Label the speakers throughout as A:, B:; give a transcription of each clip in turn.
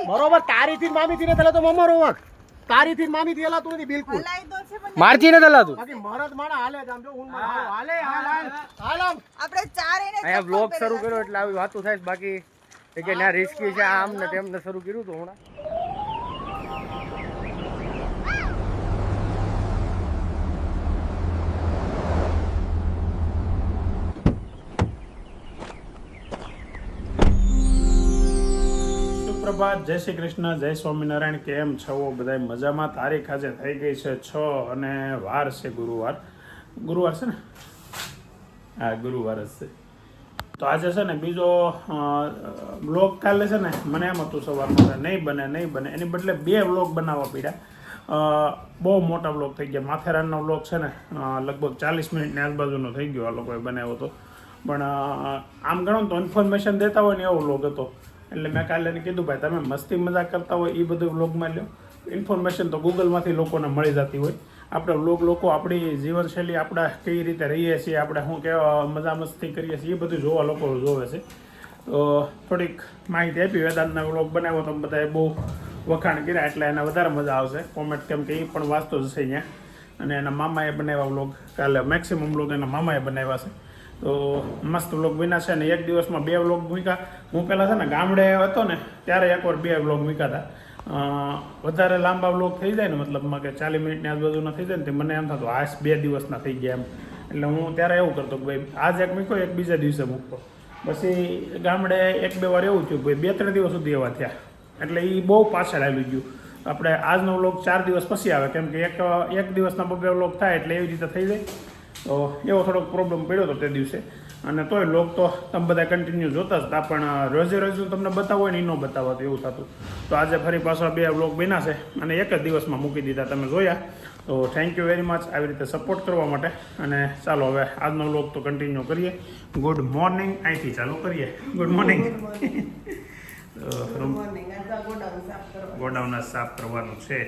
A: બરોબર તારી થી મામી થી ને તલે તો મમ્મા રોવક તારી થી મામી થી હલાતું નથી બિલકુલ
B: મારથી ને હલાતું
A: બાકી મરદ માણા હાલે જ આમ જો હું હાલે હાલ
C: આપણે ચારે ને
B: અહીંયા બ્લોગ શરૂ કર્યો એટલે આવી વાતો થાય બાકી કે ના રિસ્કી છે આમ ને તેમ ને શરૂ કર્યું તો હમણાં
D: પ્રભાત જય શ્રી કૃષ્ણ જય સ્વામિનારાયણ કેમ છો બધા મજામાં તારીખ આજે થઈ ગઈ છે 6 અને વાર છે ગુરુવાર છે ને હા ગુરુવાર જ છે તો આજે છે ને બીજો વ્લોગ કાલે છે ને મને એમ હતું સવારમાં નહીં બને એની બદલે 2 વ્લોગ બનાવવા પડ્યા બહુ મોટા વ્લોગ થઈ ગયા માથેરાનનો વ્લોગ છે ને લગભગ 40 મિનિટની આજુબાજુનો થઈ ગયો આ લોકોએ બનાવ્યો હતો પણ આમ ગણો તો ઇન્ફોર્મેશન દેતા હોય ને એવો વ્લોગ હતો એટલે મેં કાલે એને કીધું ભાઈ તમે મસ્તી મજાક કરતા હોય એ બધું વ્લોગમાં લો ઇન્ફોર્મેશન તો ગૂગલમાંથી લોકોને મળી જતી હોય આપણે વ્લોગ લોકો આપણી જીવનશૈલી આપણે કઈ રીતે રહીએ છીએ આપણે શું કેવા મજા મસ્તી કરીએ છીએ એ બધું જોવા લોકો જોવે છે તો થોડીક માહિતી આપી વેદાંતના વ્લોગ બનાવ્યો તો બધાએ બહુ વખાણ કર્યા એટલે એને વધારે મજા આવશે કોમેન્ટ કેમ કે એ પણ વાંચતો જ છે અહીંયા અને એના મામાએ બનાવ્યા વ્લોગ કાલે મેક્સિમમ વ્લોગ એના મામાએ બનાવ્યા છે તો મસ્ત વ્લોગ બન્યા છે ને એક દિવસમાં 2 વ્લોગ મૂક્યા હું પહેલાં છે ને ગામડે હતો ને ત્યારે એકવાર 2 વ્લોગ મૂક્યા હતા વધારે લાંબા વ્લોગ થઈ જાય ને મતલબમાં કે 40 મિનિટની આજુબાજુના થઈ જાય ને તે મને એમ થતું આ 2 દિવસના થઈ ગયા એમ એટલે હું ત્યારે એવું કરતો કે ભાઈ આજ એક મૂક્યો એક બીજા દિવસે મૂકતો પછી ગામડે 1-2 વાર એવું થયું ભાઈ 2-3 દિવસ સુધી એવા થયા એટલે એ બહુ પાછળ આવી ગયું આપણે આજનો વ્લોગ 4 દિવસ પછી આવે કેમ કે એક દિવસના 2 વ્લોગ થાય એટલે એવી રીતે થઈ જાય તો એવો થોડોક પ્રોબ્લેમ પડ્યો હતો તે દિવસે અને તોય લોક તો તમે બધા કન્ટિન્યુ જોતા જ હતા પણ રોજે રોજનું તમને બતાવો ને એ ન બતાવો તો એવું થતું તો આજે ફરી પાછા 2 વ્લોગ બન્યા છે અને એક જ દિવસમાં મૂકી દીધા તમે જોયા તો થેન્ક યુ વેરી મચ આવી રીતે સપોર્ટ કરવા માટે અને ચાલો હવે આજનો વ્લોગ તો કન્ટિન્યુ કરીએ ગુડ મોર્નિંગ અહીંથી ચાલુ કરીએ ગુડ મોર્નિંગ ગોડાઉન સાફ કરવાનું છે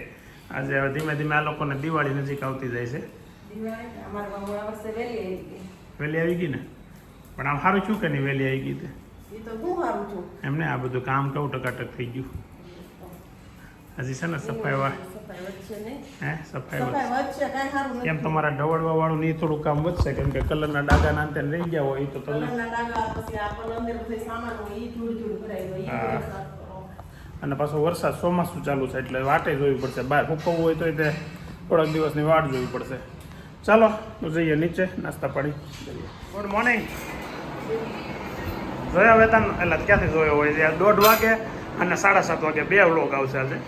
D: આજે હવે ધીમે ધીમે આ લોકોને દિવાળી નજીક આવતી જાય છે વહેલી આવી ગઈ ને પણ આમ સારું છું કે નહીં વહેલી આવી ગઈ એમને આ બધું કામ કેવું ટકાટક થઈ ગયું હજી છે ને સફાઈ હે સફાઈ એમ તમારા ઢવળવા વાળું નહીં થોડું કામ વધશે કેમ કે કલરના ડાઘા ના અંતે રહી ગયા હોય તો તમે અને પાછો વરસાદ ચોમાસું ચાલુ છે એટલે વાટે જોવી પડશે બહાર ફૂકવવું હોય તો તે થોડાક દિવસની વાટ જોવી પડશે ચાલો તો જઈએ નીચે નાસ્તા પાણી ગુડ મોર્નિંગ જોયા વેતન એટલે ક્યાંથી જોયો હોય ત્યાં 1:30 વાગે અને 7:30 વાગે 2 વ્લોગ આવશે આજે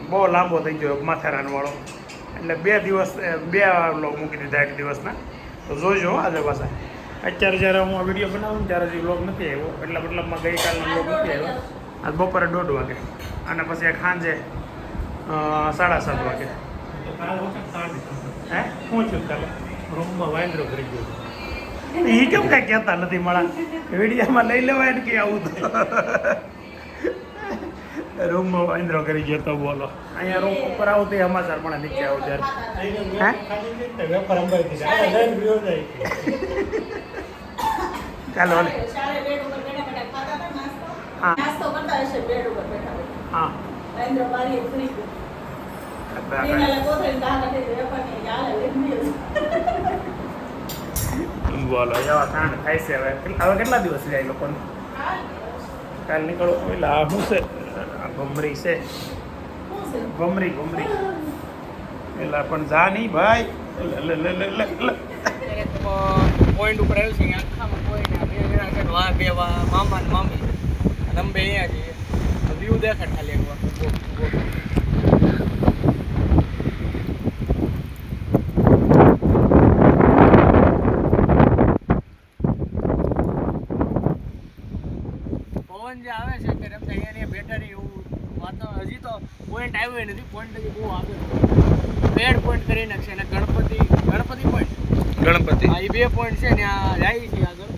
D: બહુ લાંબો થઈ ગયો માથેરાન વાળો એટલે 2 દિવસ 2 વ્લોગ મૂકી દીધા એક દિવસના તો જોઈજો આજે પાછા અત્યારે જ્યારે હું આ વિડીયો બનાવું ત્યારે હજી વ્લોગ નથી આવ્યો એટલે મતલબમાં ગઈકાલનો વ્લોગ નથી આવ્યો આજ બપોરે 1:30 વાગે અને પછી એક સાંજે 7:30 વાગે હે શું થયું કાલે રૂમમાં વાંદરો કરી ગયો એ કેમ કાંઈ કહેતા નથી મારા વિડીયોમાં લઈ લેવાય ને કે આવું તો રૂમમાં વાંદરો કરી ગયો તો બોલો અહીંયા રૂમ ઉપર આવું તો સમાચાર પણ નીચે આવું ત્યારે ચાલો હાલે હા હા બોલો એવા કાંડ થાય છે હવે કેટલા દિવસ જાય લોકોને કાલ નીકળો એટલે આ શું છે ભમરી છે ભમરી એટલે પણ જા નહીં ભાઈ
B: પોઈન્ટ ઉપર આવ્યું છે આખામાં પોઈન્ટ બે મામા ને મામી અને અંબે અહીંયા છીએ વ્યૂ દેખાડ ખાલી એક જે આવે છે કે રમતા અહીંયા બેટરી એવું વાતાવરણ હજી તો પોઈન્ટ આવ્યો નથી પોઈન્ટ હજી બહુ આવે 2 પોઈન્ટ કરી નાખશે અને ગણપતિ પોઈન્ટ હા એ 2 પોઈન્ટ છે ને આ જાય છે આગળ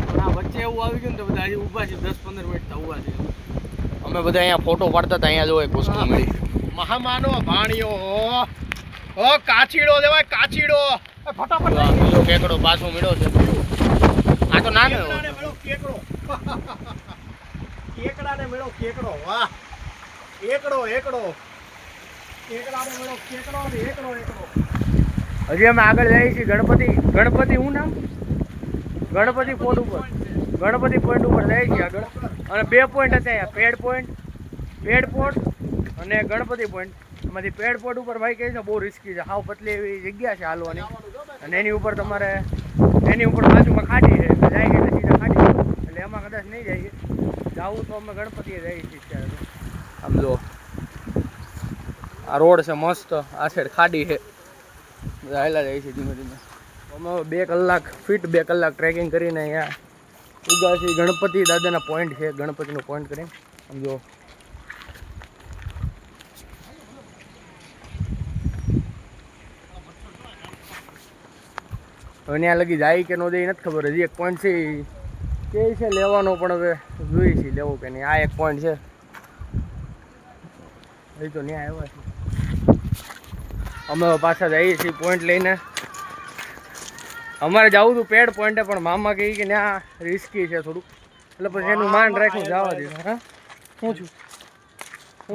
B: પણ આ વચ્ચે એવું આવી ગયું ને તો બધા હજી ઊભા છે 10-15 મિનિટ તો ઊભા છે અમે બધા અહીંયા ફોટો પાડતા હતા અહીંયા જો એક વસ્તુ મળી
A: મહામાનો ભાણિયો ઓ કાચીડો દેવાય કાચીડો ફટાફટ
B: બીજો કેકડો પાછો મળ્યો છે આ તો નાનો
A: કેકડો કેકડાને મેળો કેકડો વાહ એકડો એકડાને મળો કેકડો અને એકડો
B: હજી અમે આગળ જઈએ છીએ ગણપતિ હું નામ ગણપતિ પોઈન્ટ ઉપર જઈએ છીએ આગળ અને 2 પોઈન્ટ હતા પેડ પોઈન્ટ અને ગણપતિ પોઈન્ટ. એમાંથી પેડ પોઈન્ટ ઉપર ભાઈ કહે છે બહુ રિસ્કી છે, હાવ પતલી એવી જગ્યા છે હાલવાની અને એની ઉપર બાજુમાં ખાડી છે એટલે જાય એટલે સીધા ખાડી એટલે એમાં કદાચ નહીં જઈએ. જવું તો અમે ગણપતિએ જઈએ છીએ અત્યારે. આમ જો આ રોડ છે મસ્ત, આ સાઈડ ખાડી છે, બધા હાલ્યા જાય છે ધીમે ધીમે. અમે 2 કલાક ટ્રેકિંગ કરીને અહીંયા ઉગા છે. ગણપતિ દાદાના પોઈન્ટ છે, ગણપતિનો પોઈન્ટ કરીને આમ જો હવે ત્યાં લગી જાય કે ન જાય નથી ખબર. હજી એક પોઈન્ટ છે કે છે લેવાનો, પણ હવે જોઈએ છીએ લેવો કે નહીં. આ એક પોઈન્ટ છે, હજી તો ત્યાં આવ્યા છે. અમે પાછા જઈએ છીએ પોઈન્ટ લઈને. અમારે જવું હતું પેડ પોઈન્ટે, પણ મામા કહે કે ત્યાં રિસ્કી છે થોડુંક, એટલે પછી એનું માન રાખ્યું જવા દીધું. હા શું છું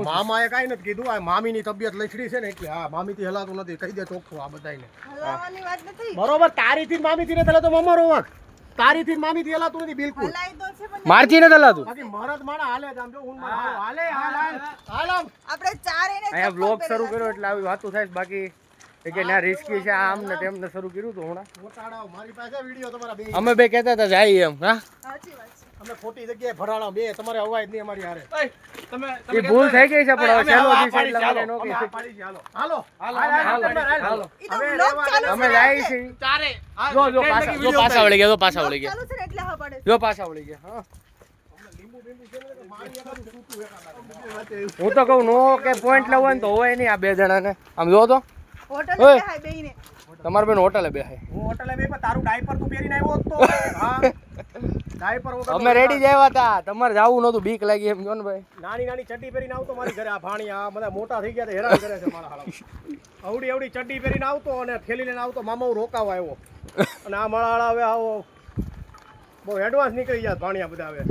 A: મામાએ કાંઈ નથી કીધું. આ મામીની તબિયત લથડી છે ને એટલે હા મામીથી હલાતું નથી, કહી દે ચોખ્ખું આ બધાને. બરોબર, તારીથી મામીથી નથી હલાતો મમ્મા રોવાક, તારીથી મામીથી હલાતું નથી બિલકુલ.
B: મારથી નથી હલાતું.
A: બાકી મરદ માણા હાલે જ આમ જો હું હાલે આપણે
C: ચારે ને
B: અહીંયા બ્લોગ શરૂ કર્યો એટલે આવી વાતો થાય. બાકી એ કે ના રિસ્કી છે આમ ને તેમને શરૂ કર્યું હતું હમણાં.
A: મારી પાસે વિડીયો તમારા બે
B: અમે બે કહેતા હતા જાય એમ. હા
C: સાચી વાત છે.
A: અમે ખોટી જગ્યાએ ભરાણા બે, તમારે અવાજ નહીં અમારી હારે.
B: એ ભૂલ થઈ ગઈ છે પણ હવે ચાલો જી છે એટલે મને નો કહી
A: હાલો
B: હાલો
C: ઈ તો vlog ચાલુ
B: અમે જાય છે ચારે. જો પાછા વળી ગયા,
C: ચાલુ છે ને એટલે હા પડે.
B: જો પાછા વળી ગયા. હા હું તો કહું નો કે પોઈન્ટ લેવો ને તો હોય નહીં આ 2 જણાને. આમ જો તો
C: હોટલ
B: ઓય.
C: કે હાય બેઈને
B: તમારે બેન હોટલે બેહાય.
A: હું હોટલે બે પણ તારું ડાયપર તું પહેરીને આવ્યો તો હા ડાયપર વગર
B: અમે રેડી જ આવ્યા હતા, તમારે જાવું નહોતું, બીક લાગી એમ જો ને ભાઈ.
A: નાની ચડ્ડી પહેરીને આવતો મારી ઘરે. આ ભાણી આ બધા મોટા થઈ ગયા હેરાન કરે છે મારા હાલા. અવડી ચડ્ડી પહેરીને આવતો અને થેલી લઈને આવતો. મામા હું રોકાવા આવ્યો અને આ માળા હવે આવો બહુ એડવાન્સ નીકળી જાય ભાણિયા બધા હવે.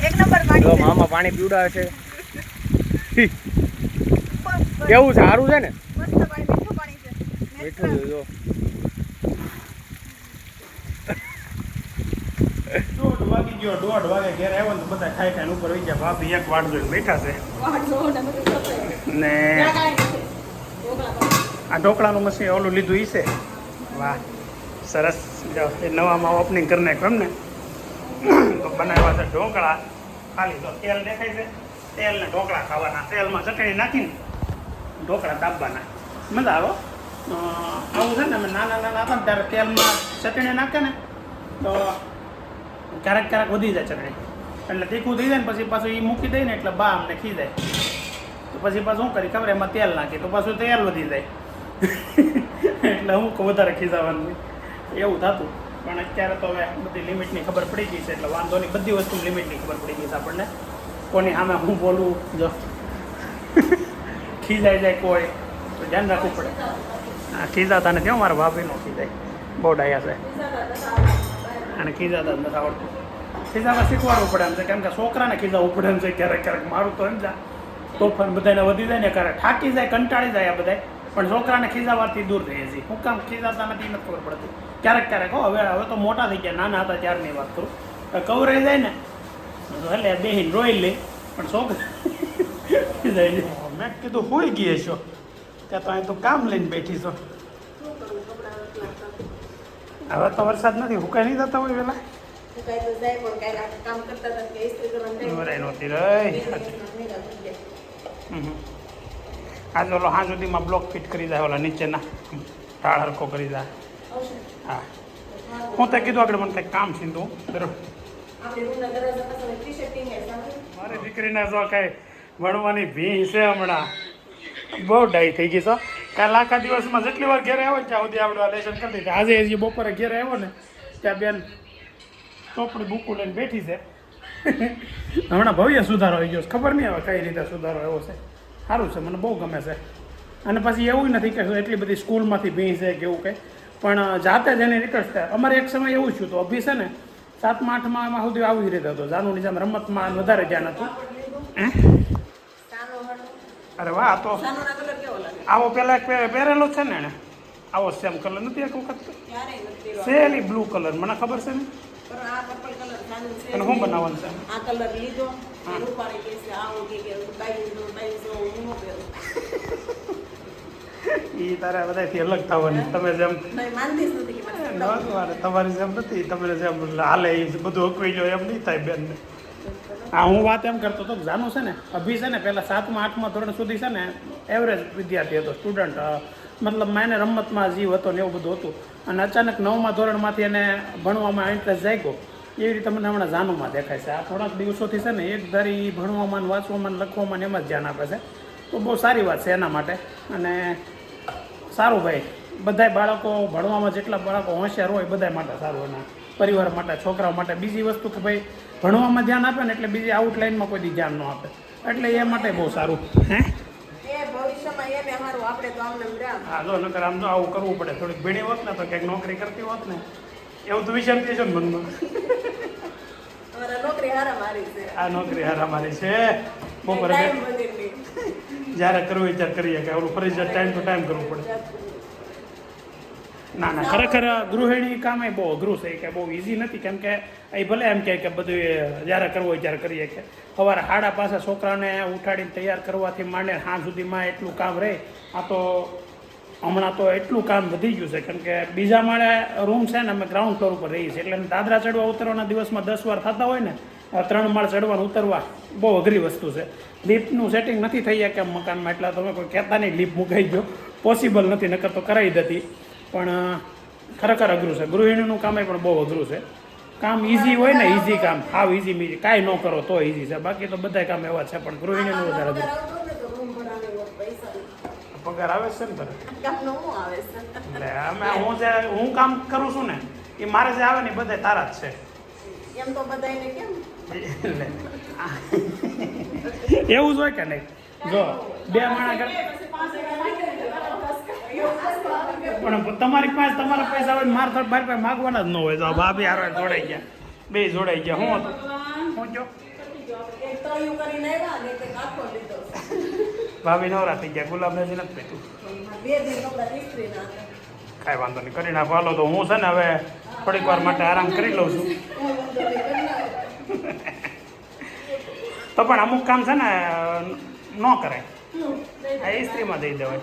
C: એક નંબર
B: જો
C: પાણી
B: મામા પાણી પીવડાવે છે. કેવું છે, સારું છે ને?
C: મસ્ત પાણી, મીઠું પાણી છે.
B: મીઠું છે જો. 1:30 વાગી ગયો, 1:30 વાગે ઘેર આવ્યો ને બધા ખાઈ ખાઈને ઉપર વહી ગયા. ભાભી એક વાટ જોઈને બેઠા છે ને આ ઢોકળાનું મશીન ઓલું લીધું ઈ છે. વાહ સરસ. જો એ નવામાં ઓપનિંગ કરી નાખ્યું એમ ને. તો બનાવ્યા છે ઢોકળા. ખાલી તો તેલ દેખાય છે, તેલ ને ઢોકળા ખાવાના. તેલમાં ચટણી નાખીને ઢોકળા દાબવાના. મજા આવે. આવું છે ને અમે નાના હતા ને ત્યારે તેલમાં ચટણી નાખે ને તો ક્યારેક વધી જાય ચટણી, એટલે તીખું થઈ જાય ને પછી પાછું એ મૂકી દઈએ ને એટલે બા અમને ખી જાય. તો પછી પાછું શું કરી ખબર, એમાં તેલ નાખી તો પાછું તેલ વધી જાય. એટલે હું વધારે ખીજાવાનું એવું થતું. પણ અત્યારે તો હવે બધી લિમિટની ખબર પડી ગઈ છે એટલે વાંધો નહીં. બધી વસ્તુ લિમિટની ખબર પડી ગઈ છે આપણને. કોની સામે હું બોલું, જો ખીજાઈ જાય કોઈ તો ધ્યાન રાખવું પડે. હા ખીજાતા નથી હો, મારા ભાભીનો ખીજાય, બહુ ડાયા છે અને ખીજાતા જ નથી આવડતું. ખીજાતા શીખવાડવું પડે એમ છે, કેમ કે છોકરાને ખીજાવવું પડે એમ છે ક્યારેક. મારું તો એમ જા તોફાન બધાને વધી જાય ને, ક્યારેક થાકી જાય, કંટાળી જાય આ બધા. પણ છોકરાને ખીજાવાથી દૂર થઈ છે. હું કામ ખીજાતા નથી નથી ખબર પડતી. ક્યારેક હો, હવે તો મોટા થઈ ગયા, નાના હતા ત્યારની વાત કરું. કવરાઈ જાય ને એટલે બેહીને રોઈ લે, પણ છોકરા ખીજાઈ જાય. મેં કીધું હોઈ ગઈ છો ત્યાં તો અહીં તો કામ લઈને બેઠી છો. હવે તો વરસાદ નથી, હુકાઈ નહીં જતા હોય પેલા નહોતી રહી. આજે ઓલો હા સુધીમાં બ્લોક ફિટ કરી જાય, ઓલા નીચેના ટાળ હરખો કરી જાય. હા હું તો કીધું આગળ મને કંઈક કામ સીધું બરોબર. મારી દીકરીને જો કાંઈ ભણવાની ભી છે હમણાં, બહુ ડાઈ થઈ ગઈ છો. કાલે આખા દિવસમાં જેટલી વાર ઘેરે આવ્યો ને ત્યાં સુધી આપણે લેસન કરતી હતી. આજે હજી બપોરે ઘેરે આવ્યો ને ત્યાં બેન ચોપડી બુકું લઈને બેઠી છે. હમણાં ભવ્ય સુધારો આવી ગયો છે, ખબર નહીં હવે કઈ રીતે સુધારો એવો છે. સારું છે, મને બહુ ગમે છે. અને પછી એવું નથી કે એટલી બધી સ્કૂલમાંથી ભી છે કે એવું કંઈ, પણ જાતે જ એને ઇન્ટરેસ્ટ થાય. અમારે એક સમય એવું થયું તો અભી છે ને
D: 7મા 8મા એમાં સુધી આવી રીતે હતો. જાનુની જેમ રમતમાં વધારે ધ્યાન હતું. અરે વાહ, તો આવો પેલા એક પહેરેલો છે ને એને, આવો સેમ કલર નથી એક વખત સેલી બ્લુ કલર, મને ખબર છે ને. અને શું બનાવવાનું છે?
C: આ કલર લીધો રૂપાળી કે છે આવો કે બાઈ હું પહેરું
D: એ તારે બધાથી અલગ થવાની. તમે જેમ
C: નહીં માનતી જ નથી કે મને
D: તમારી જેમ નથી, તમે જેમ હાલે એ બધું અકવી લો એમ નહીં થાય બેનને. હા, હું વાત એમ કરતો હતો કે જાનું છે ને અભી છે ને પહેલાં 7મા 8મા ધોરણ સુધી છે ને એવરેજ વિદ્યાર્થી હતો, સ્ટુડન્ટ, મતલબ એને રમતમાં જીવ હતો ને એવું બધું હતું. અને અચાનક 9મા ધોરણમાંથી એને ભણવામાં ઇન્ટરેસ્ટ જાગ્યો. એવી રીતે મને હમણાં જાનુમાં દેખાય છે. આ થોડાક દિવસોથી છે ને એક ધારી ભણવામાં, વાંચવામાં, લખવામાં એમાં જ ધ્યાન આપે છે. તો બહુ સારી વાત છે એના માટે. અને સારું ભાઈ, બધાય બાળકો ભણવામાં, જેટલા બાળકો હોશિયાર હોય બધા માટે સારું, એના પરિવાર માટે, છોકરાઓ માટે. બીજી વસ્તુ કે ભાઈ ભણવામાં ધ્યાન આપે ને એટલે બીજી આઉટલાઇનમાં કોઈ દી ધ્યાન ન આપે, એટલે એ માટે બહુ સારું. હે
C: ભવિષ્યમાં એને હારું આપણે તો આમને
D: હા, જો નકર આમ તો આવું કરવું પડે. થોડીક ભણી હોત ને તો ક્યાંક નોકરી કરતી હોત ને એવું તો વિચારતી છે ને મનમાં.
C: નોકરી હારા મારી છે.
D: આ નોકરી હારા મારી છે. બપોરે જ્યારે કરવું ત્યારે કરીએ કે ઓલું ફરજિયાત ટાઈમ ટુ ટાઈમ કરવું પડે. ના ના, ખરેખર ગૃહિણી કામ એ બહુ અઘરું છે, કે બહુ ઇઝી નથી. કેમ કે એ ભલે એમ કહે કે બધું જ્યારે કરવું હોય ત્યારે કરીએ, કે સવારે 5:30 છોકરાને ઉઠાડીને તૈયાર કરવાથી માંડીને સાંજ સુધીમાં એટલું કામ રહે. આ તો હમણાં તો એટલું કામ વધી ગયું છે. કેમ કે બીજા માળે રૂમ છે ને, અમે ગ્રાઉન્ડ ફ્લોર ઉપર રહીએ છીએ, એટલે દાદરા ચડવા ઉતરવાના દિવસમાં 10 વાર થતા હોય ને. 3 માળ ચડવાનું ઉતરવા બહુ અઘરી વસ્તુ છે. લિફ્ટનું સેટિંગ નથી થઈ ગયા કેમ મકાનમાં, એટલે તમે કોઈ કહેતા નહીં લિફ્ટ મુકાઈ ગયો, પોસિબલ નથી, નકર તો કરાવી દેતી. પણ ખરેખર અઘરું છે. ગૃહિણીનું કામ પણ બહુ અઘરું છે. કામ ઇઝી હોય ને, ઇઝી કામ, હાવ ઇઝી, કાંઈ ન કરો તો ઇઝી છે. બાકી તો બધા કામ એવા છે, પણ ગૃહિણીનું વધારે અઘરું. પગાર આવે છે ને તરત એટલે અમે હું કામ કરું છું ને એ મારે જે આવે ને બધા તારા જ છે.
C: એમ તો બધાને કેમ
D: એવું જ હોય કે નહીં? જો 2 માણસ પણ તમારી પાસે તમારા પૈસા હોય, મારા થોડા મારી પાસે માગવાના જ ન હોય. તો ભાભી હારો જોડાઈ ગયા, બે જોડાઈ ગયા. હું હતું હું જો ભાભી નવરા થઈ ગયા, ગુલાબ નજી નથી પીતું. કાંઈ વાંધો નહીં, કરી નાખો. હાલો તો હું છે ને હવે થોડીક વાર માટે આરામ કરી લઉં છું. તો પણ અમુક કામ છે ને ન કરાય, આ ઇસ્ત્રીમાં દઈ દેવાય.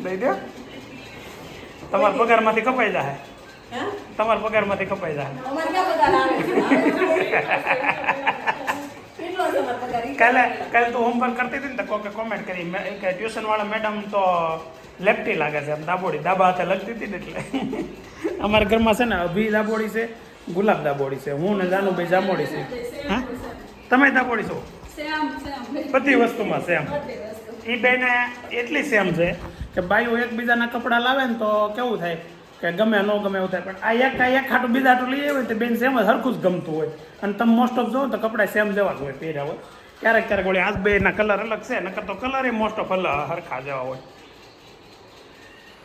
D: દઈ દે, તમારા પગારમાંથી કપાઈ જાય, તમારા પગારમાંથી કપાઈ જાય. કાલે તું હોમવર્ક કરતી હતી ને તો કોકે કોમેન્ટ કરી કે ટ્યુશનવાળા મેડમ તો લેફ્ટી લાગે છે, દાબોડી દાબા હાથે લખતી હતી ને. એટલે અમારા ઘરમાં છે ને અભી દાબોડી છે, ગુલાબ દાબોડી છે, હું ને જાનુભાઈ જામોડી છે. હા, તમે દાબોડી છો? બધી વસ્તુમાં સેમ. એ બેને એટલી સેમ છે કે બાઈઓ એકબીજાના કપડાં લાવે ને તો કેવું થાય કે ગમે ન ગમે એવું થાય. પણ આ એક ખાટું બીજા હાટું લઈ આવે તો બેન સેમ જ હરખું જ ગમતું હોય. અને તમે મોસ્ટ ઓફ જોવો તો કપડાં સેમ જેવા જ હોય પહેર્યા હોય. ક્યારેક વળી આજ બેના કલર અલગ છે, નકર તો કલર એ મોસ્ટ ઓફ હરખા જેવા હોય.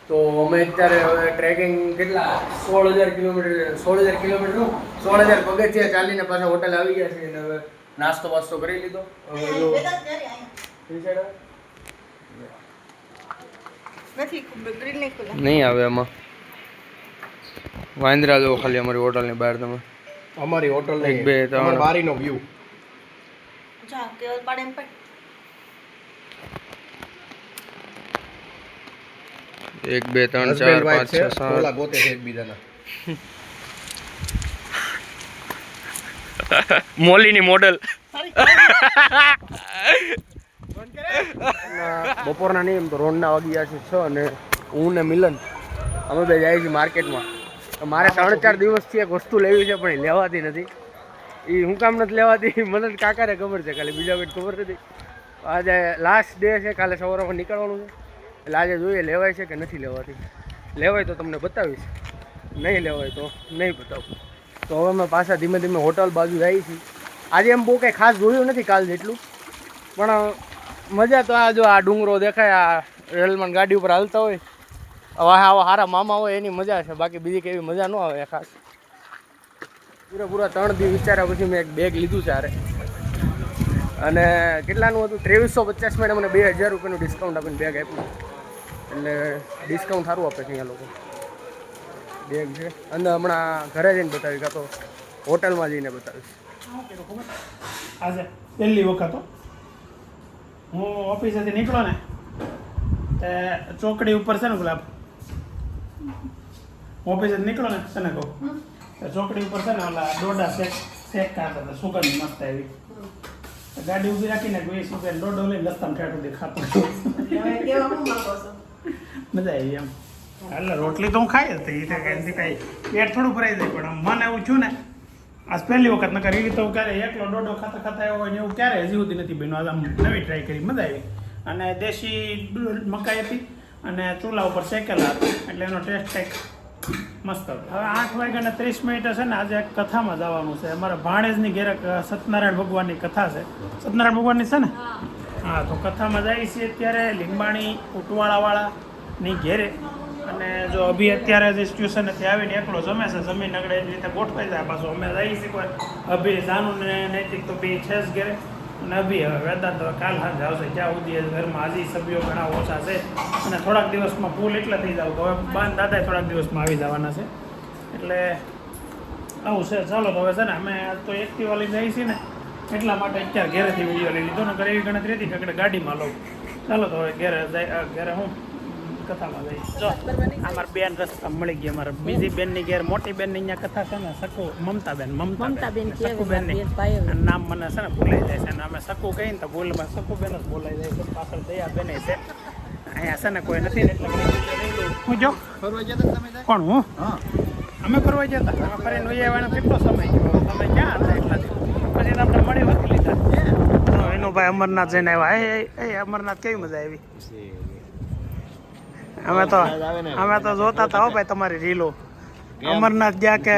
B: તો અમે અત્યારે હવે ટ્રેકિંગ કેટલા 16,000 કિલોમીટર 16,000 પગથિયા ચાલીને પાછા હોટલ આવી ગયા છે. અને હવે નાસ્તો વાસ્તો કરી લીધો. હવે જો નહીં આવે એમાં વાંદરા જો ખાલી અમારી હોટલની બહાર. તમે
A: અમારી હોટલ
B: એક બે ત્રણ
A: બારીનો વ્યૂ.
B: 1 2 3 4 5 6 7
A: ગોતે છે એકબીજાના.
B: મોલીની મોડલ. બપોરના નહીં, એમ તો રોંડના વાગ્યા છે 6 અને હું ને મિલન અમે બે જાય છીએ માર્કેટમાં. મારે 3-4 દિવસથી એક વસ્તુ લેવી છે પણ એ લેવાતી નથી. એ હું કામ નથી લેવાતી મને કાકાને ખબર છે, ખાલી બીજા કોઈ ખબર નથી. આજે લાસ્ટ ડે છે, કાલે સવારમાં નીકળવાનું છે. એટલે આજે જોઈએ લેવાય છે કે નથી લેવાતી. લેવાય તો તમને બતાવીશ, નહીં લેવાય તો નહીં બતાવું. તો હવે અમે પાછા ધીમે ધીમે હોટલ બાજુ જઈએ છીએ. આજે એમ બહુ કંઈ ખાસ જોયું નથી કાલ જેટલું, પણ મજા તો આ જો આ ડુંગરો દેખાય, આ રેલમાં ગાડી ઉપર હાલતા હોય આવા સારા મામા હોય એની મજા છે, બાકી બીજી કેવી મજા ન આવે ખાસ. પૂરા 3 દી વિચાર્યા પછી મેં એક બેગ લીધું છે. અને કેટલાનું હતું? 2350 માં મને 2000 રૂપિયાનું ડિસ્કાઉન્ટ આપીને બેગ આપ્યું. એટલે ડિસ્કાઉન્ટ સારું આપે છે અહીંયા લોકો. બેગ છે અને હમણાં ઘરે જઈને બતાવીશ, કાં તો હોટલમાં જઈને બતાવીશ.
D: આજે પહેલી વખત હું ઓફિસેથી નીકળો ને તે ચોકડી ઉપર છે ને ગુલાબ, ઓફિસેથી નીકળો ને તને કહું ચોકડી ઉપર છે ને ઓલા ડોડા શેક ખાતા હતા, સુગંધ મસ્ત આવી. ગાડી ઊભી રાખીને 20 રૂપિયા ડોડો લઈને રસ્તામાં ઠેઠ સુધી ખાતો. મજા આવી એમ. એટલે રોટલી તો હું ખાઈ હતી, કાંઈ પેટ થોડું ભરાઈ જાય, પણ મને એવું થયું ને આજ પહેલી વખત નકર એવી તો ક્યારે એકલો ડોડો ખાતા આવ્યો હોય ને એવું ક્યારે હજી સુધી નથી બન્યું. આજ આમ નવી ટ્રાય કરી, મજા આવી. અને દેશી મકાઈ હતી અને ચૂલા ઉપર શેકેલા હતા, એટલે એનો ટેસ્ટ કંઈક મસ્ત હતો. હવે 8:30 છે ને આજે એક કથામાં જવાનું છે. અમારા ભાણેજની ઘેરે સત્યનારાયણ ભગવાનની કથા છે. સત્યનારાયણ ભગવાનની છે ને? હા, તો કથામાં જાય છે અત્યારે લીંબાણી ઉટવાળાવાળાની ઘેરે. અને જો અભી અત્યારે જે સિચ્યુએશન હતી આવીને એકલો જમે છે, જમીન આગળ એવી રીતે ગોઠવાઈ જાય. પાછું અમે જઈએ છીએ કોઈ અભી જાનું ને નૈતિક તો બે છે જ ઘેરે. અને અભી હવે વેદાંત કાલ સાંજે આવશે. જ્યાં સુધી ઘરમાં હજી સભ્યો ઘણા ઓછા છે અને થોડાક દિવસમાં ફૂલ એટલે થઈ જાવ તો હવે બાન દાદા થોડાક દિવસમાં આવી જવાના છે. એટલે આવું છે. ચાલો તો હવે છે ને અમે તો એક્ટિવા લઈ જઈએ છીએ ને એટલા માટે અત્યારે ઘેરેથી વિડીયો લઈ લીધો ને ઘરે એવી ગણતરી હતી કે ગાડીમાં લઉં. ચાલો તો હવે ઘરે હું કથામાં જઈશ. જો અમારા બેન રસ્તા મળી ગયા. અમારા બીજી બેનની ઘેર મોટી બેનની અહીંયા કથા છે ને શકુ મમતાબેન શકુબેનની નામ મને છે ને ભૂલાઈ જાય છે. અને અમે શકુ કહીને તો ભૂલમાં શકુબેન જ બોલાઈ જાય છે. પાછળ દયાબેન છે. અહીંયા છે ને કોઈ નથી ને એટલે હું જો ફરવા જતા તમે કોણ હું? હા, અમે ફરવા જતા. અમે ફરીને વહી આવવાનો કેટલો સમય ગયો? તમે ક્યાં હતા એટલાથી? પછી તો આપણે મળી વખત લીધા. એનું ભાઈ અમરનાથ જઈને આવ્યા. એ અમરનાથ કેવી મજા આવી? અમે તો જોતા હતા હો ભાઈ તમારી રીલો. અમરનાથ ગયા કે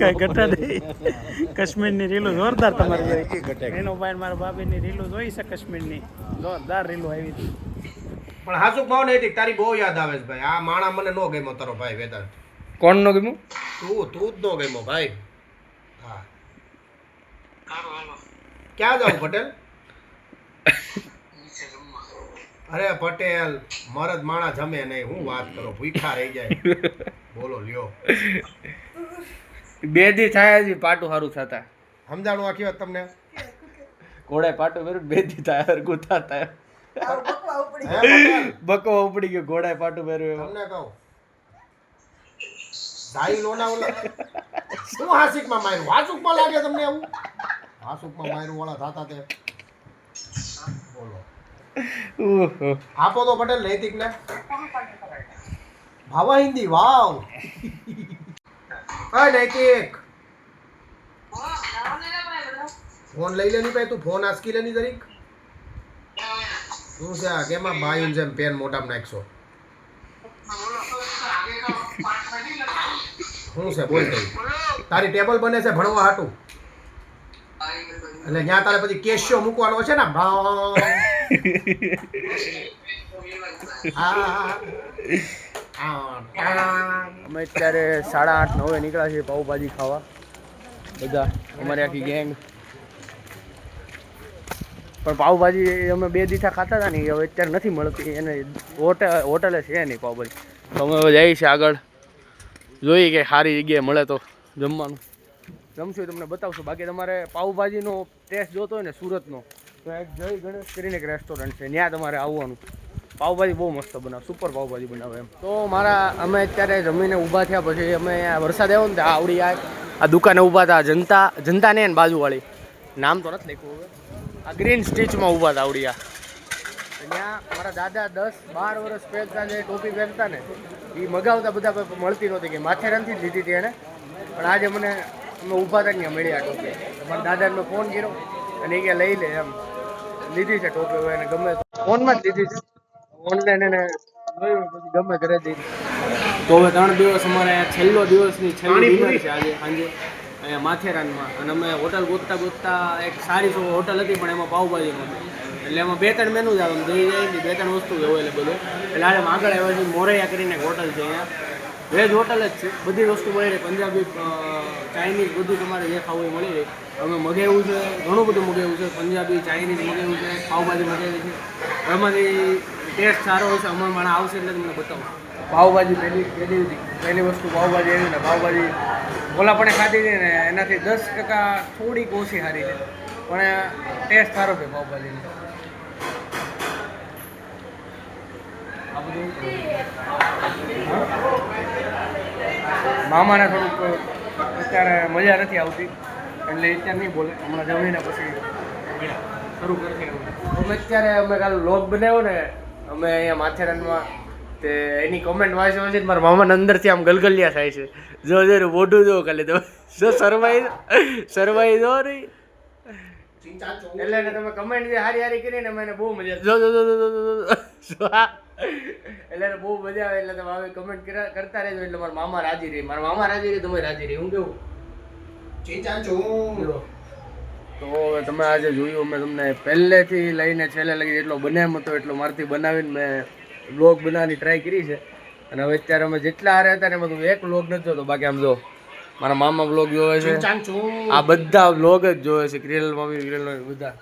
D: કઈ ઘટા દે. કાશ્મીરની રીલો જોરદાર તમારી. એનો ભાઈ મારા ભાભીની રીલો જોઈ છે કાશ્મીરની, જોરદાર રીલો આવી હતી.
A: પણ હાસુ ભાવ ને તારી બહુ યાદ આવે છે ભાઈ. આ માણા મને નો ગમ્યો તારો ભાઈ વેદાંત.
B: કોણ નો ગમ્યું?
A: તું જ નો ગમ્યો ભાઈ. હા, ક્યાં જાવ પટેલ? અરે પટેલ, મરદ માણા જમે નહીં, હું વાત કરો, ભૂખા રહી જાય. બોલો લ્યો.
B: 2 દી થાય હજી પાટું સારું થતા.
A: સમજાણું આખી વાત તમને?
B: ઘોડાએ પાટું કર્યું 2 દી થાય હરગું થતા. બકવા ઉપડી ગયો, ઘોડાએ પાટું પહેર્યું.
A: તમને કહું સાઈ લોનાવલા શું હાસિકમાં માર્યું? હાસુકમાં લાગે તમને આવું? હાસુકમાં માર્યું વાળા થાતા તે. બોલો આપો તો પટેલ નૈતિક ને ભાવા હિન્દી. વાવ. હા નૈતિક ફોન લઈ લેની ભાઈ. તું ફોન આસકી લેની જરીક. શું છે આ કેમાં બાયું જેમ પેન મોટામાં નાખશો? શું છે બોલ તઈ? તારી ટેબલ બને છે ભણવા હાટું, એટલે ત્યાં તારે પછી કેશિયો મૂકવાનો છે ને.
B: અમે અત્યારે 8:30-9 નીકળ્યા છીએ પાઉભાજી ખાવા. બધા અમારી આખી ગેંગ. પણ પાઉભાજી અમે 2 દીઠા ખાતા હતા ને, હવે અત્યારે નથી મળતી. એને હોટલે છે નહીં પાઉભાજી. તો અમે હવે જઈએ છીએ આગળ, જોઈએ કે સારી જગ્યાએ મળે તો જમવાનું જમશું, તમને બતાવશું. બાકી તમારે પાઉભાજીનો ટેસ્ટ જોતો હોય ને સુરતનો, તો એક જય ગણેશ કરીને એક રેસ્ટોરન્ટ છે, ત્યાં તમારે આવવાનું. પાઉભાજી બહુ મસ્ત બનાવે, સુપર પાઉભાજી બનાવે એમ. તો અમે અત્યારે જમીને ઊભા થયા પછી અમે વરસાદ આવ્યો ને ત્યાં આવડી આ દુકાને ઊભા હતા. જનતા ને બાજુવાળી, નામ તો નથી લખ્યું હવે. આ ગ્રીન સ્ટીચમાં ઊભા હતા આવડિયા. ત્યાં મારા દાદા 10-12 વર્ષ પહેરતા જે ટોપી પહેરતા ને એ મગાવતા બધા મળતી નહોતી, કે માથેરાનથી જ લીધી હતી એને. પણ આજે અમે ઊભા હતા ત્યાં મળી આ ટોપી. મારા દાદાને મેં ફોન કર્યો અને એ કે લઈ લે એમ. લીધી છે ટોપી, હવે એને ગમે ફોનમાં જ લીધી છે, ઓનલાઈન એને જોયું પછી ગમે ઘરે જઈ. તો હવે 3 દિવસ અમારે છેલ્લો દિવસની છેલ્લી ડિનર છે આજે સાંજે અહીંયા માથેરાનમાં. અને અમે હોટલ ગોતતા એક સારી હોટલ હતી પણ એમાં પાઉભાજી નહોતી, એટલે એટલે એમાં 2-3 મેનુ જ આવે, દહીં જાય 2-3 વસ્તુ અવેલેબલ હોય. એટલે આજે આગળ આવ્યા છે મોરૈયા કરીને એક હોટલ છે, અહીંયા વેજ હોટલ જ છે, બધી વસ્તુ મળી રહે, પંજાબી ચાઇનીઝ બધું તમારે જે ખાવું એ મળી રહે. અમે મગાવ્યું છે, ઘણું બધું મગાવ્યું છે, પંજાબી ચાઇનીઝ મગાવ્યું છે, પાવભાજી મગાવી છે. એમાંથી ટેસ્ટ સારો હશે, અમારા માણસ આવશે એટલે તમને બતાવું. પાવભાજી પહેલી વસ્તુ પાવભાજી એવી ને પાવભાજી ઓલા પણ ખાધી હતી ને એનાથી 10% થોડીક ઓછી સારી છે, પણ ટેસ્ટ સારો છે પાવભાજીનો. આ બધું મામાને થોડુંક અત્યારે મજા નથી આવતી એટલે અત્યારે નહીં બોલે, હમણાં જમીને પછી શરૂ કરશે. અમે અત્યારે અમે કાલે વ્લોગ બનાવ્યો ને અમે અહીંયા માથેરાનમાં, તે એની કોમેન્ટ વાંચી છે મારા મામાને અંદરથી આમ ગલગલિયા થાય છે. જો મોઢું જો ખાલી તમે સરવાઈ દો નહીં એટલે એને તમે કમેન્ટ જે હારી કરીને મને બહુ મજા એટલે એને બહુ મજા આવે. એટલે તમે આવી કમેન્ટ કરતા રહેજો એટલે મારા મામા રાજી રહી, મારા મામા રાજી રહી, તમે રાજી રહી. હું કેવું તો તમે આજે જોયું, અમે તમને પહેલેથી લઈને છેલ્લે લગી એટલો બનાવ્યો હતો એટલો મારથી બનાવીને મેં વ્લોગ બનાવવાની ટ્રાય કરી છે. અને હવે અત્યારે અમે જેટલા હારે હતા ને એમાં હું એક વ્લોગ નથી જોતો, બાકી આમ જો મારા મામા વ્લોગ જોવે છે, આ બધા વ્લોગ જ જોવે છે, ક્રિયલ મમ્મી ક્રિયલ બધા.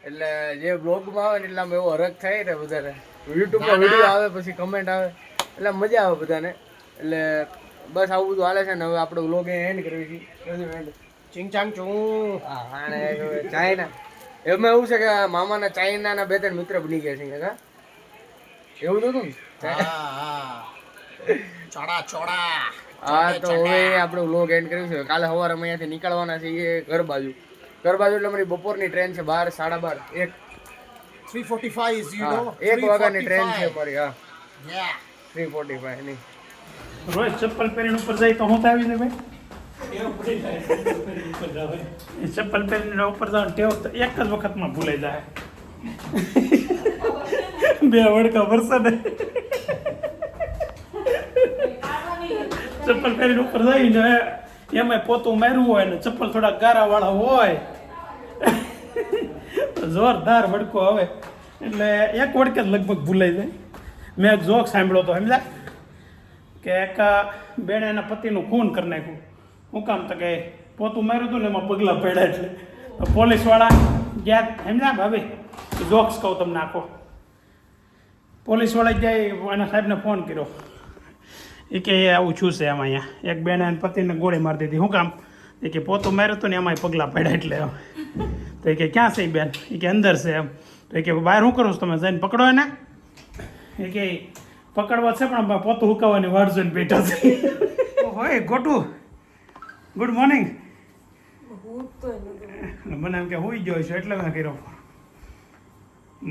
B: એટલે જે વ્લોગમાં આવે ને એટલે આમ એવો હરખ થાય ને બધાને, યુટ્યુબમાં વિડીયો આવે પછી કમેન્ટ આવે એટલે મજા આવે બધાને. એટલે બસ આવું બધું હાલે છે ને હવે આપણે વ્લોગ એન્ડ કરવી છે. ચાઇના એમાં એવું છે કે મામાના ચાઇનાના 2-3 મિત્ર બની ગયા છે, એવું નતું ને? હા તો હવે આપણે વ્લોગ એન્ડ કર્યું છે. કાલે સવારે અમે અહીંયાથી નીકળવાના છીએ ઘર બાજુ એટલે અમારી બપોરની ટ્રેન છે 12:30 1 વાગ્યાની ટ્રેન છે અમારી. હા 3:45 ની.
D: રોજ ચપ્પલ પહેરીને ઉપર જાય તો હું તો આવી જાય ભાઈ, ચપ્પલ પહેરીને ઉપર જાવ ટેવ તો એક જ વખતમાં ભૂલાઈ જાય. 2 વડકા વરસાદ ચપ્પલ પહેરીને ઉપર જઈને એમાં પોતું માર્યું હોય ને ચપ્પલ થોડા ગારાવાળા હોય જોરદાર વડકો આવે એટલે એક વડકે જ લગભગ ભૂલાઈ જાય. મેં એક જોક સાંભળ્યો હતો સમજા કે એક બેને એના પતિનું ખૂન કરી નાખ્યું. શું કામ તો કે પોતું માર્યું હતું ને એમાં પગલાં પડ્યા એટલે પોલીસવાળા ગયા સમજા ભાભી જોક્સ કહું તમને આખો. પોલીસવાળા જાય એના સાહેબને ફોન કર્યો એ કે આવું છું છે એમાં અહીંયા એક બેને એને પતિને ગોળી મારી દીધી. શું કામ? એ કે પોતું માર્યું હતું ને એમાંય પગલાં પડ્યા એટલે. તો એ કે ક્યાં છે બેન? એ કે અંદર છે એમ. તો એ કે બહાર શું કરું છું તમે જઈને પકડો એને? એ કે પકડવા છે પણ પોતું હુકાવાની વાર જોઈને બેઠા છે. હોય ગોટું ગુડ મોર્નિંગ. મને એમ કે હોઈ ગયો છું એટલે મેં કર્યો.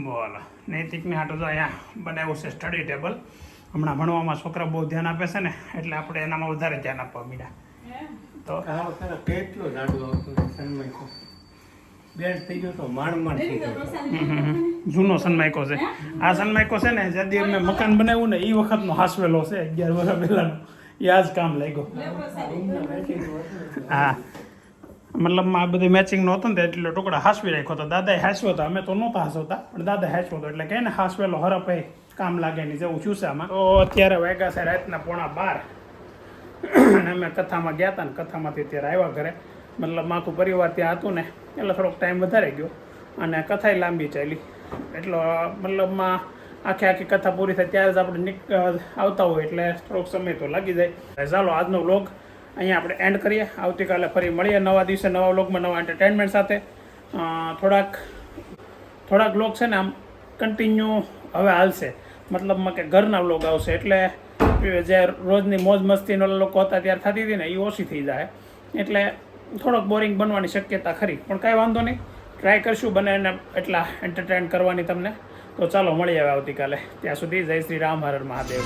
D: બોલો નૈતિકને હાટો તો અહીંયા બનાવ્યું છે સ્ટડી ટેબલ. હમણાં ભણવામાં છોકરા બહુ ધ્યાન આપે છે ને એટલે આપણે એનામાં વધારે ધ્યાન આપવા મીડા. તો
A: કેટલો જાડો સનમાઈકો બેડ થઈ ગયો તો માંડ થઈ ગયો.
D: જૂનો સનમાઈકો છે આ. સનમાઈકો છે ને જ્યાંથી અમે મકાન બનાવ્યું ને એ વખતનો હાસવેલો છે 11 વર્ષ પહેલાંનો. એ આ જ કામ લાગ્યો. હા મતલબમાં આ બધી મેચિંગનો હતો ને એટલે ટુકડા હાસવી રાખ્યો હતો. દાદાએ હાસવ્યો હતો, અમે તો નહોતા હાસવતા પણ દાદાએ હાસવ્યો હતો એટલે કહે ને હાસવેલો હરપે કામ લાગે નહીં જેવું છું છે આમાં. તો અત્યારે વાગ્યા છે રાતના 11:15 અને અમે કથામાં ગયા હતા ને કથામાંથી અત્યારે આવ્યા ઘરે. મતલબ આખું પરિવાર ત્યાં હતું ને એટલે થોડોક ટાઈમ વધારે ગયો અને કથાય લાંબી ચાલી. એટલો મતલબમાં આખી કથા પૂરી થાય ત્યારે જ આપણે આવતા હોય એટલે થોડોક સમય તો લાગી જાય. ચાલો આજનો વ્લોગ અહીંયા આપણે એન્ડ કરીએ. આવતીકાલે ફરી મળીએ નવા દિવસે નવા વ્લોગમાં નવા એન્ટરટેનમેન્ટ સાથે. થોડાક વ્લોગ છે ને આમ કન્ટિન્યુ હવે હાલશે, મતલબમાં કે ઘરના વ્લોગ આવશે એટલે જે રોજની મોજ મસ્તીનો લોકો હતા ત્યારે થતી હતી ને એ ઓછી થઈ જાય એટલે થોડોક બોરિંગ બનવાની શક્યતા ખરી પણ કાંઈ વાંધો નહીં, ટ્રાય કરશું બને એને એટલા એન્ટરટેન કરવાની તમને. તો ચાલો મળીએ હવે આવતીકાલે. ત્યાં સુધી જય શ્રી રામ, હર હર મહાદેવ.